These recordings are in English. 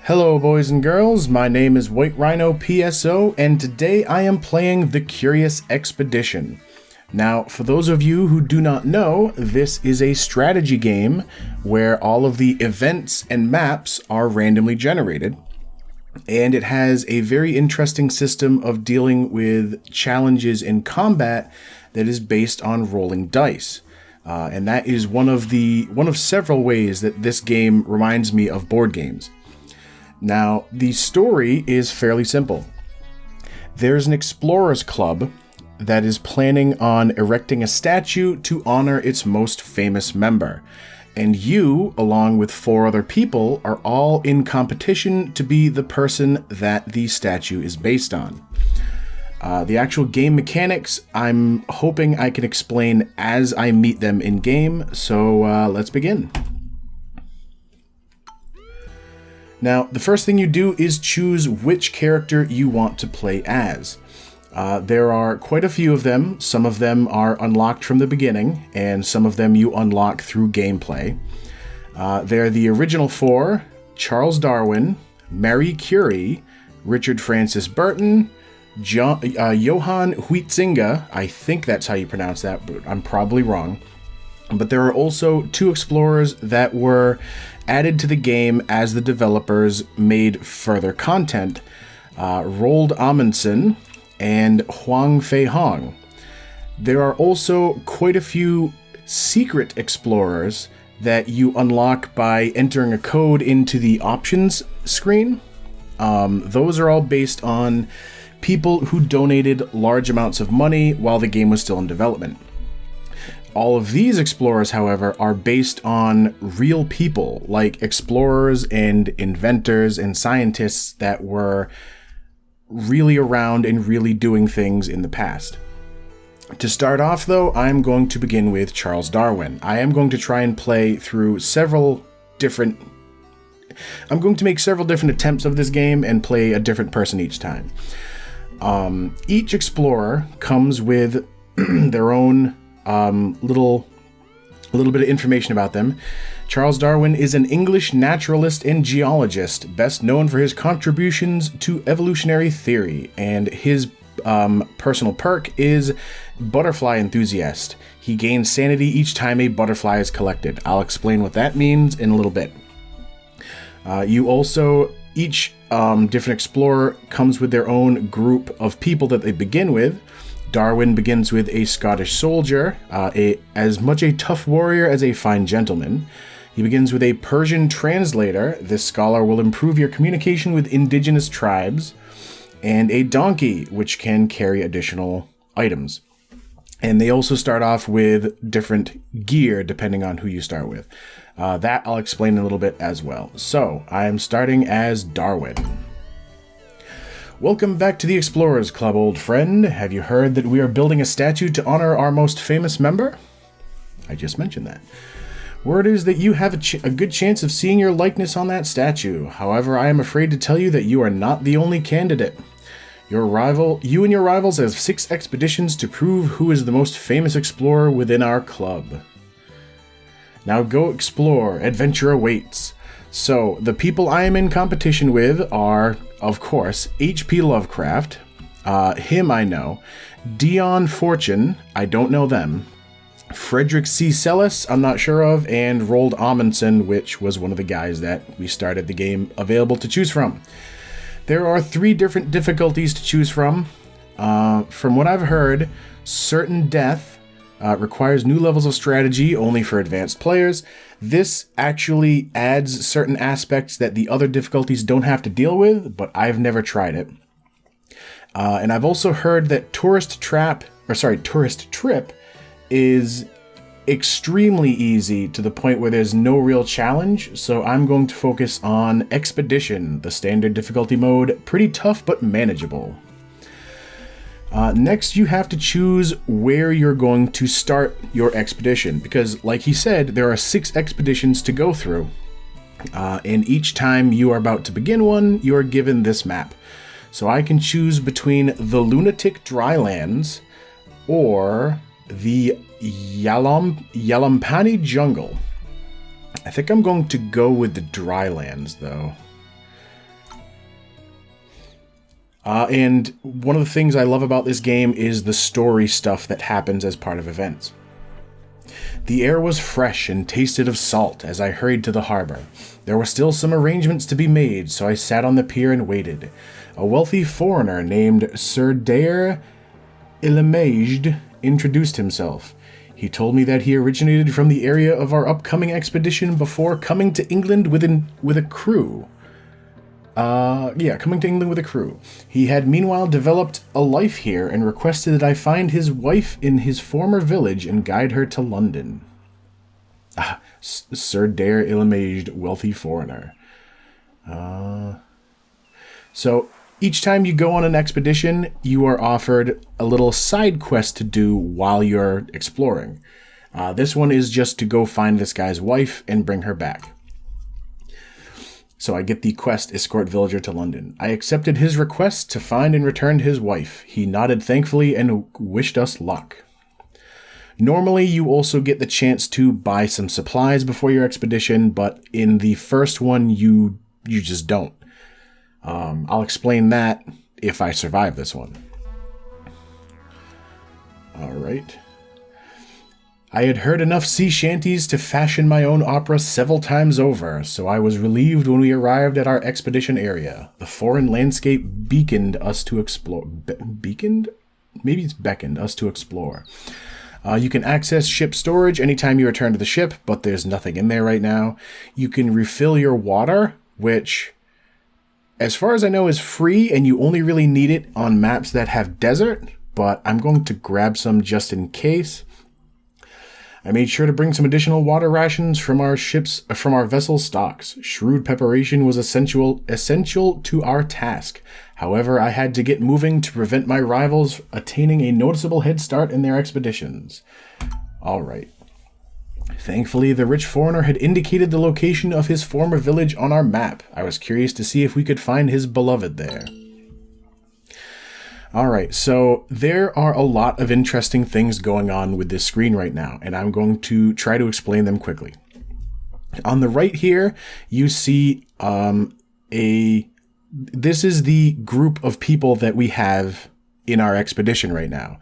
Hello boys and girls, my name is White Rhino PSO, and today I am playing The Curious Expedition. Now, for those of you who do not know, this is a strategy game where all of the events and maps are randomly generated, and it has a very interesting system of dealing with challenges in combat that is based on rolling dice. And that is one of several ways that this game reminds me of board games. Now, the story is fairly simple. There's an explorers club that is planning on erecting a statue to honor its most famous member. And you, along with 4 other people, are all in competition to be the person that the statue is based on. The actual game mechanics, I'm hoping I can explain as I meet them in game, so let's begin. Now, the first thing you do is choose which character you want to play as. There are quite a few of them. Some of them are unlocked from the beginning, and some of them you unlock through gameplay. They're the original 4, Charles Darwin, Marie Curie, Richard Francis Burton, Johann Huizinga, I think that's how you pronounce that, but I'm probably wrong. But there are also 2 explorers that were added to the game as the developers made further content, Roald Amundsen and Huang Fei Hong. There are also quite a few secret explorers that you unlock by entering a code into the options screen. Those are all based on people who donated large amounts of money while the game was still in development. All of these explorers, however, are based on real people, like explorers and inventors and scientists that were really around and really doing things in the past. To start off, though, I'm going to begin with Charles Darwin. I am going to try and play through I'm going to make several different attempts of this game and play a different person each time. Each explorer comes with their own little bit of information about them. Charles Darwin is an English naturalist and geologist, best known for his contributions to evolutionary theory, and his personal perk is butterfly enthusiast. He gains sanity each time a butterfly is collected. I'll explain what that means in a little bit. Each different explorer comes with their own group of people that they begin with. Darwin begins with a Scottish soldier, as much a tough warrior as a fine gentleman. He begins with a Persian translator. This scholar will improve your communication with indigenous tribes. And a donkey, which can carry additional items. And they also start off with different gear depending on who you start with. That I'll explain in a little bit as well. So, I'm starting as Darwin. Welcome back to the Explorers Club, old friend. Have you heard that we are building a statue to honor our most famous member? I just mentioned that. Word is that you have a good chance of seeing your likeness on that statue. However, I am afraid to tell you that you are not the only candidate. You and your rivals have 6 expeditions to prove who is the most famous explorer within our club. Now go explore. Adventure awaits. So, the people I am in competition with are, of course, H.P. Lovecraft. Him I know. Dion Fortune, I don't know them. Frederick C. Sellis, I'm not sure of. And Roald Amundsen, which was one of the guys that we started the game available to choose from. There are 3 different difficulties to choose from. From what I've heard, certain death requires new levels of strategy only for advanced players. This actually adds certain aspects that the other difficulties don't have to deal with, but I've never tried it. And I've also heard that Tourist Trip is extremely easy to the point where there's no real challenge, so I'm going to focus on Expedition, the standard difficulty mode, pretty tough but manageable. Next, you have to choose where you're going to start your expedition, because like he said, there are 6 expeditions to go through, and each time you are about to begin one, you are given this map. So I can choose between the Lunatic Drylands or the Yalampani Jungle. I think I'm going to go with the Drylands, though. And one of the things I love about this game is the story stuff that happens as part of events. The air was fresh and tasted of salt as I hurried to the harbor. There were still some arrangements to be made, so I sat on the pier and waited. A wealthy foreigner named Charles Ilimejid introduced himself. He told me that he originated from the area of our upcoming expedition before coming to England with a crew. Coming to England with a crew. He had meanwhile developed a life here and requested that I find his wife in his former village and guide her to London. Sir Dare Ilimejid, wealthy foreigner. So each time you go on an expedition, you are offered a little side quest to do while you're exploring. This one is just to go find this guy's wife and bring her back. So I get the quest, escort villager to London. I accepted his request to find and return his wife. He nodded thankfully and wished us luck. Normally, you also get the chance to buy some supplies before your expedition, but in the first one, you just don't. I'll explain that if I survive this one. All right. I had heard enough sea shanties to fashion my own opera several times over, so I was relieved when we arrived at our expedition area. The foreign landscape beckoned us to explore. Beaconed? Maybe it's beckoned us to explore. You can access ship storage anytime you return to the ship, but there's nothing in there right now. You can refill your water, which, as far as I know, is free, and you only really need it on maps that have desert, but I'm going to grab some just in case. I made sure to bring some additional water rations from our vessel stocks. Shrewd preparation was essential to our task. However, I had to get moving to prevent my rivals attaining a noticeable head start in their expeditions. All right. Thankfully, the rich foreigner had indicated the location of his former village on our map. I was curious to see if we could find his beloved there. Alright, so there are a lot of interesting things going on with this screen right now, and I'm going to try to explain them quickly. On the right here, you see this is the group of people that we have in our expedition right now.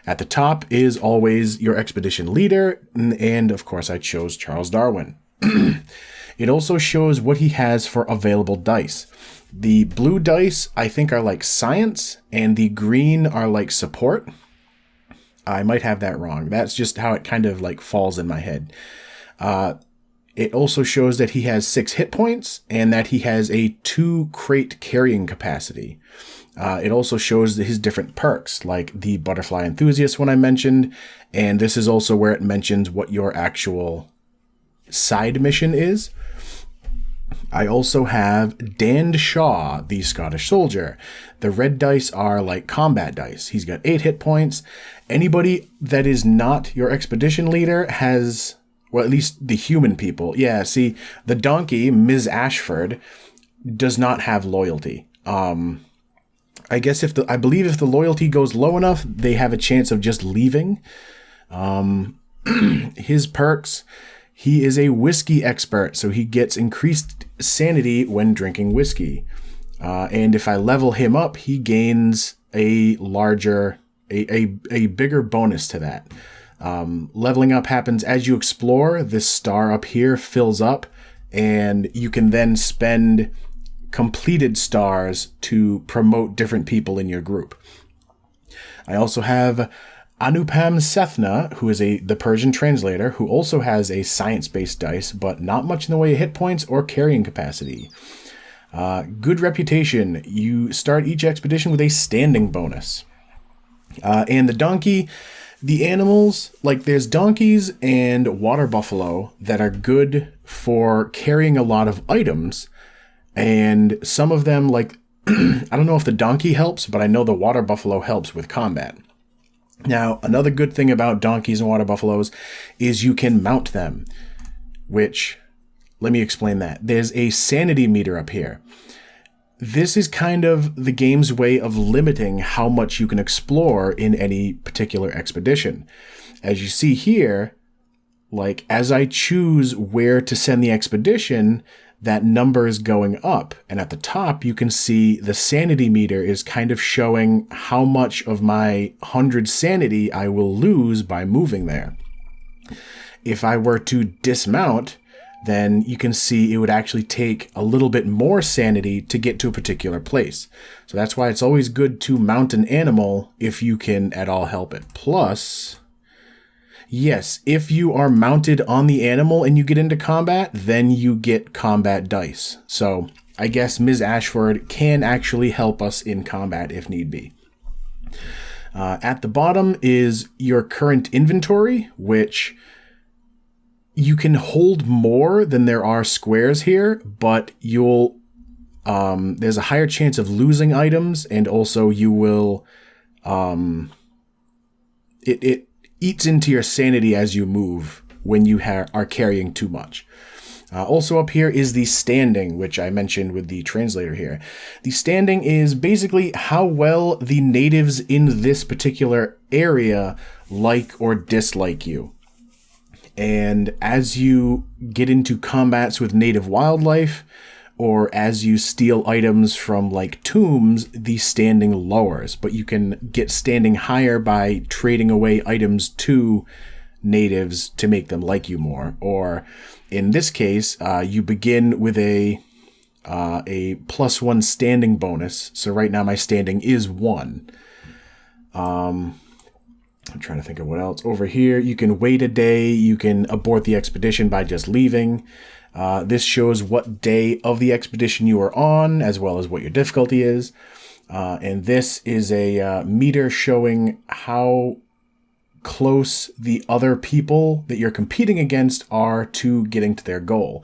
At the top is always your expedition leader, and of course I chose Charles Darwin. It also shows what he has for available dice. The blue dice, I think, are like science, and the green are like support. I might have that wrong. That's just how it kind of like falls in my head. It also shows that he has 6 hit points and that he has a 2 crate carrying capacity. It also shows his different perks, like the butterfly enthusiast one I mentioned, and this is also where it mentions what your actual side mission is. I also have Dan Shaw, the Scottish soldier. The red dice are like combat dice. He's got 8 hit points. Anybody that is not your expedition leader has, well, at least the human people. Yeah, see, the donkey, Ms. Ashford, does not have loyalty. I guess I believe if the loyalty goes low enough, they have a chance of just leaving. His perks. He is a whiskey expert, so he gets increased sanity when drinking whiskey. And if I level him up, he gains a bigger bonus to that. Leveling up happens as you explore. This star up here fills up, and you can then spend completed stars to promote different people in your group. I also have Anupam Sethna, who is the Persian translator, who also has a science-based dice, but not much in the way of hit points or carrying capacity. Good reputation. You start each expedition with a standing bonus. And the donkey, the animals, like there's donkeys and water buffalo that are good for carrying a lot of items, and some of them, like, I don't know if the donkey helps, but I know the water buffalo helps with combat. Now, another good thing about donkeys and water buffaloes is you can mount them, which, let me explain that. There's a sanity meter up here. This is kind of the game's way of limiting how much you can explore in any particular expedition. As you see here, like, as I choose where to send the expedition, that number is going up. And at the top, you can see the sanity meter is kind of showing how much of my 100 sanity I will lose by moving there. If I were to dismount, then you can see it would actually take a little bit more sanity to get to a particular place. So that's why it's always good to mount an animal if you can at all help it. Plus, yes, if you are mounted on the animal and you get into combat, then you get combat dice. So I guess Ms. Ashford can actually help us in combat if need be. At the bottom is your current inventory, which you can hold more than there are squares here, but you'll there's a higher chance of losing items, and also you will it eats into your sanity as you move when you are carrying too much. Also up here is the standing, which I mentioned with the translator here. The standing is basically how well the natives in this particular area like or dislike you. And as you get into combats with native wildlife, or as you steal items from like tombs, the standing lowers. But you can get standing higher by trading away items to natives to make them like you more. Or in this case, you begin with a +1 standing bonus. So right now my standing is 1. I'm trying to think of what else. Over here, you can wait a day. You can abort the expedition by just leaving. This shows what day of the expedition you are on, as well as what your difficulty is. And this is a meter showing how close the other people that you're competing against are to getting to their goal.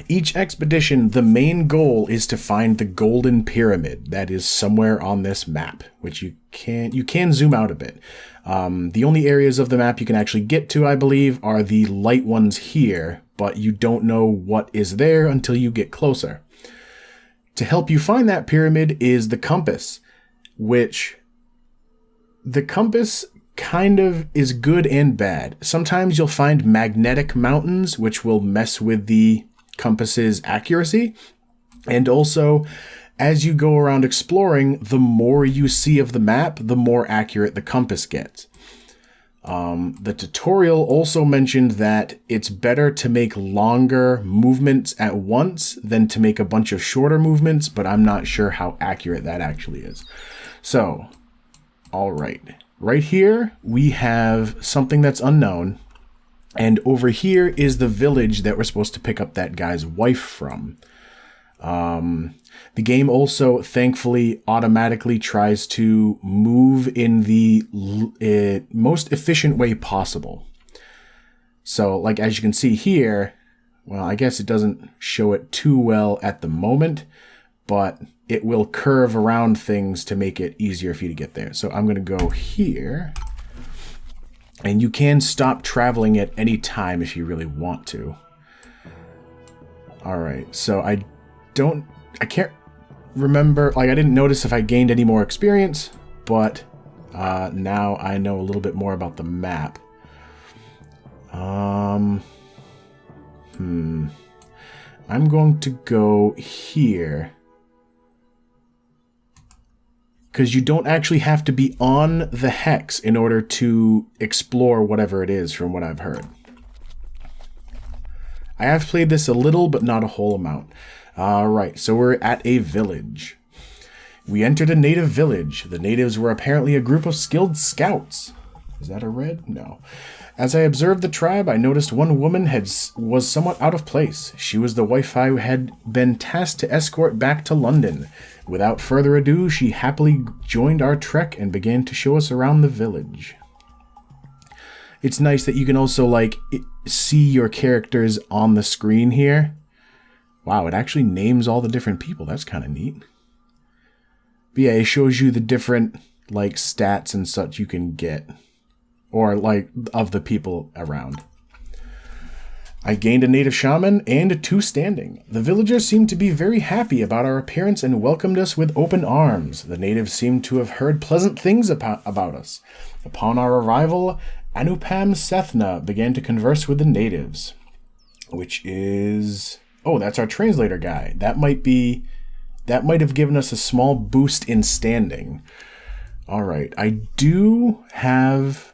Each expedition, the main goal is to find the golden pyramid that is somewhere on this map, which you can zoom out a bit. The only areas of the map you can actually get to, I believe, are the light ones here, but you don't know what is there until you get closer. To help you find that pyramid is the compass, which the compass kind of is good and bad. Sometimes you'll find magnetic mountains, which will mess with the compass's accuracy. And also, as you go around exploring, the more you see of the map, the more accurate the compass gets. The tutorial also mentioned that it's better to make longer movements at once than to make a bunch of shorter movements, but I'm not sure how accurate that actually is. So, all right. Right here, we have something that's unknown. And over here is the village that we're supposed to pick up that guy's wife from. The game also, thankfully, automatically tries to move in the most efficient way possible. So, like, as you can see here, well, I guess it doesn't show it too well at the moment, but it will curve around things to make it easier for you to get there. So I'm going to go here. And you can stop traveling at any time if you really want to. Alright, so I can't remember, like I didn't notice if I gained any more experience, but now I know a little bit more about the map. I'm going to go here. Because you don't actually have to be on the hex in order to explore whatever it is, from what I've heard. I have played this a little, but not a whole amount. Alright, so we're at a village. We entered a native village. The natives were apparently a group of skilled scouts. Is that a red? No. As I observed the tribe, I noticed one woman was somewhat out of place. She was the wife I had been tasked to escort back to London. Without further ado, she happily joined our trek and began to show us around the village. It's nice that you can also, like, see your characters on the screen here. Wow, it actually names all the different people. That's kind of neat. But yeah, it shows you the different, like, stats and such you can get. Or, like, of the people around. I gained a native shaman and 2 standing. The villagers seemed to be very happy about our appearance and welcomed us with open arms. The natives seemed to have heard pleasant things about us. Upon our arrival, Anupam Sethna began to converse with the natives. which is... Oh, that's our translator guy. That might have given us a small boost in standing. All right, I do have...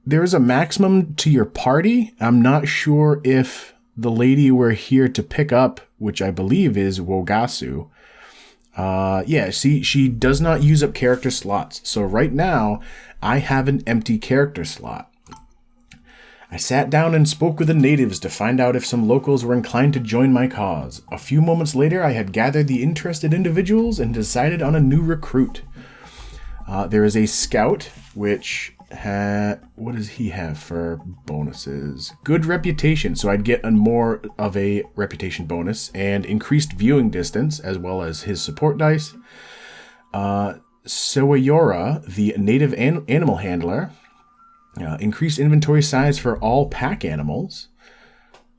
There's a maximum to your party. I'm not sure if the lady we're here to pick up, which I believe is Wogasu. Yeah, see, she does not use up character slots. So right now, I have an empty character slot. I sat down and spoke with the natives to find out if some locals were inclined to join my cause. A few moments later, I had gathered the interested individuals and decided on a new recruit. There is a scout, which what does he have for bonuses? Good reputation, so I'd get more of a reputation bonus, and increased viewing distance, as well as his support dice. Sawayora, the native animal handler, increased inventory size for all pack animals,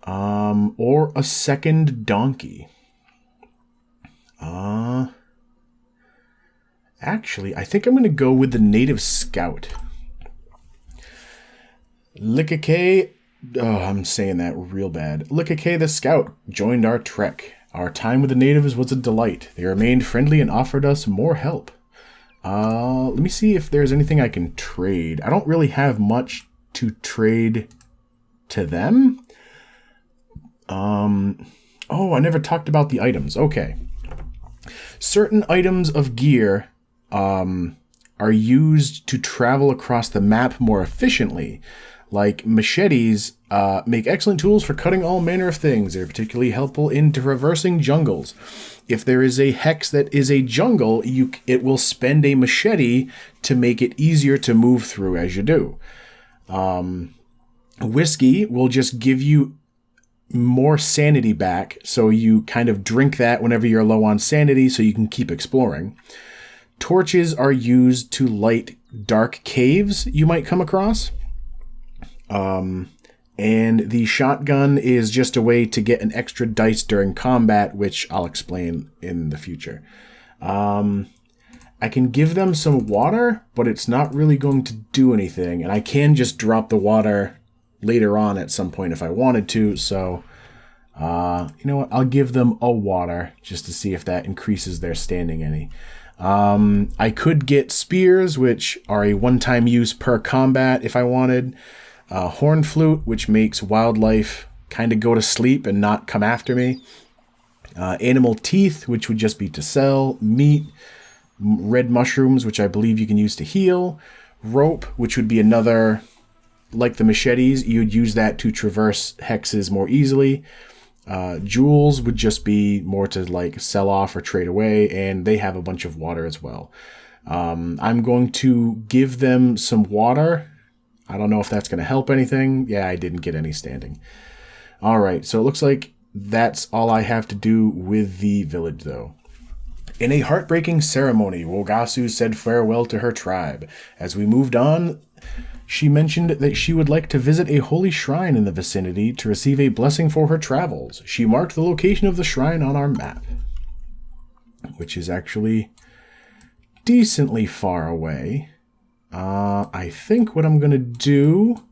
or a second donkey. Actually, I think I'm going to go with the native scout. Likake, I'm saying that real bad. Likake the scout joined our trek. Our time with the natives was a delight. They remained friendly and offered us more help. Let me see if there's anything I can trade. I don't really have much to trade to them. Oh, I never talked about the items. Okay. Certain items of gear are used to travel across the map more efficiently. Like machetes make excellent tools for cutting all manner of things. They're particularly helpful in traversing jungles. If there is a hex that is a jungle, it will spend a machete to make it easier to move through as you do. Whiskey will just give you more sanity back, so you kind of drink that whenever you're low on sanity so you can keep exploring. Torches are used to light dark caves you might come across. And the shotgun is just a way to get an extra dice during combat, which I'll explain in the future. I can give them some water, but it's not really going to do anything. And I can just drop the water later on at some point if I wanted to. So, you know what? I'll give them a water just to see if that increases their standing any. I could get spears, which are a one-time use per combat if I wanted. Horn flute, which makes wildlife kind of go to sleep and not come after me. Animal teeth, which would just be to sell. Meat. Red mushrooms, which I believe you can use to heal. Rope, which would be another, like the machetes, you'd use that to traverse hexes more easily. Jewels would just be more to like sell off or trade away, and they have a bunch of water as well. I'm going to give them some water. I don't know if that's going to help anything. Yeah, I didn't get any standing. All right, so it looks like that's all I have to do with the village, though. In a heartbreaking ceremony, Wogasu said farewell to her tribe. As we moved on, she mentioned that she would like to visit a holy shrine in the vicinity to receive a blessing for her travels. She marked the location of the shrine on our map, which is actually decently far away. I think what I'm going to do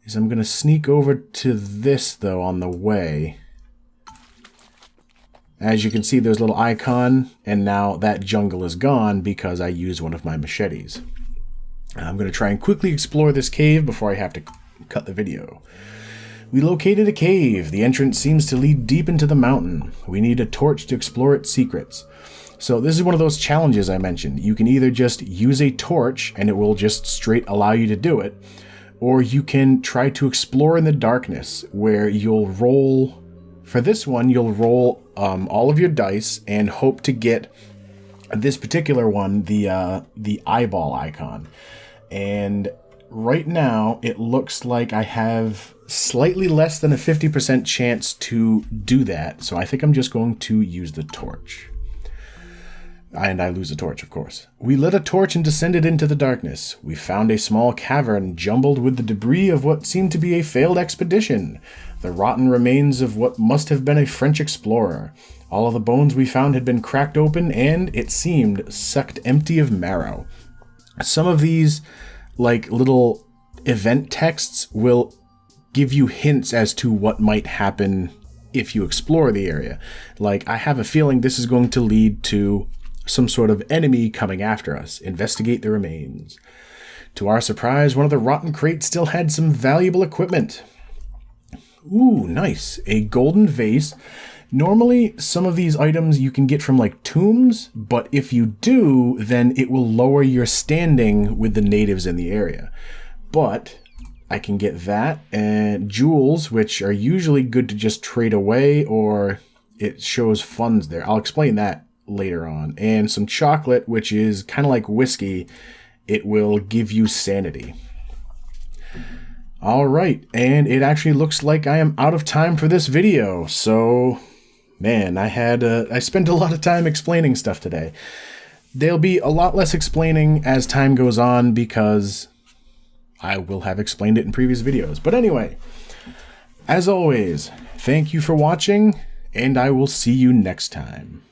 is I'm going to sneak over to this, though, on the way. As you can see, there's a little icon, and now that jungle is gone because I used one of my machetes. I'm going to try and quickly explore this cave before I have to cut the video. We located a cave. The entrance seems to lead deep into the mountain. We need a torch to explore its secrets. So this is one of those challenges I mentioned. You can either just use a torch and it will just straight allow you to do it, or you can try to explore in the darkness, where you'll roll, for this one, you'll roll all of your dice and hope to get this particular one, the eyeball icon. And right now, it looks like I have slightly less than a 50% chance to do that, so I think I'm just going to use the torch. And I lose a torch, of course. We lit a torch and descended into the darkness. We found a small cavern jumbled with the debris of what seemed to be a failed expedition. The rotten remains of what must have been a French explorer. All of the bones we found had been cracked open and, it seemed, sucked empty of marrow. Some of these, like, little event texts will give you hints as to what might happen if you explore the area. Like, I have a feeling this is going to lead to some sort of enemy coming after us. Investigate the remains. To our surprise, one of the rotten crates still had some valuable equipment. Ooh, nice. A golden vase. Normally, some of these items you can get from like tombs, but if you do, then it will lower your standing with the natives in the area. But I can get that and jewels, which are usually good to just trade away, or it shows funds there. I'll explain that later on. And some chocolate, which is kind of like whiskey. It will give you sanity. All right, and it actually looks like I am out of time for this video, so man, I spent a lot of time explaining stuff today. There'll be a lot less explaining as time goes on because I will have explained it in previous videos. But anyway, as always, thank you for watching, and I will see you next time.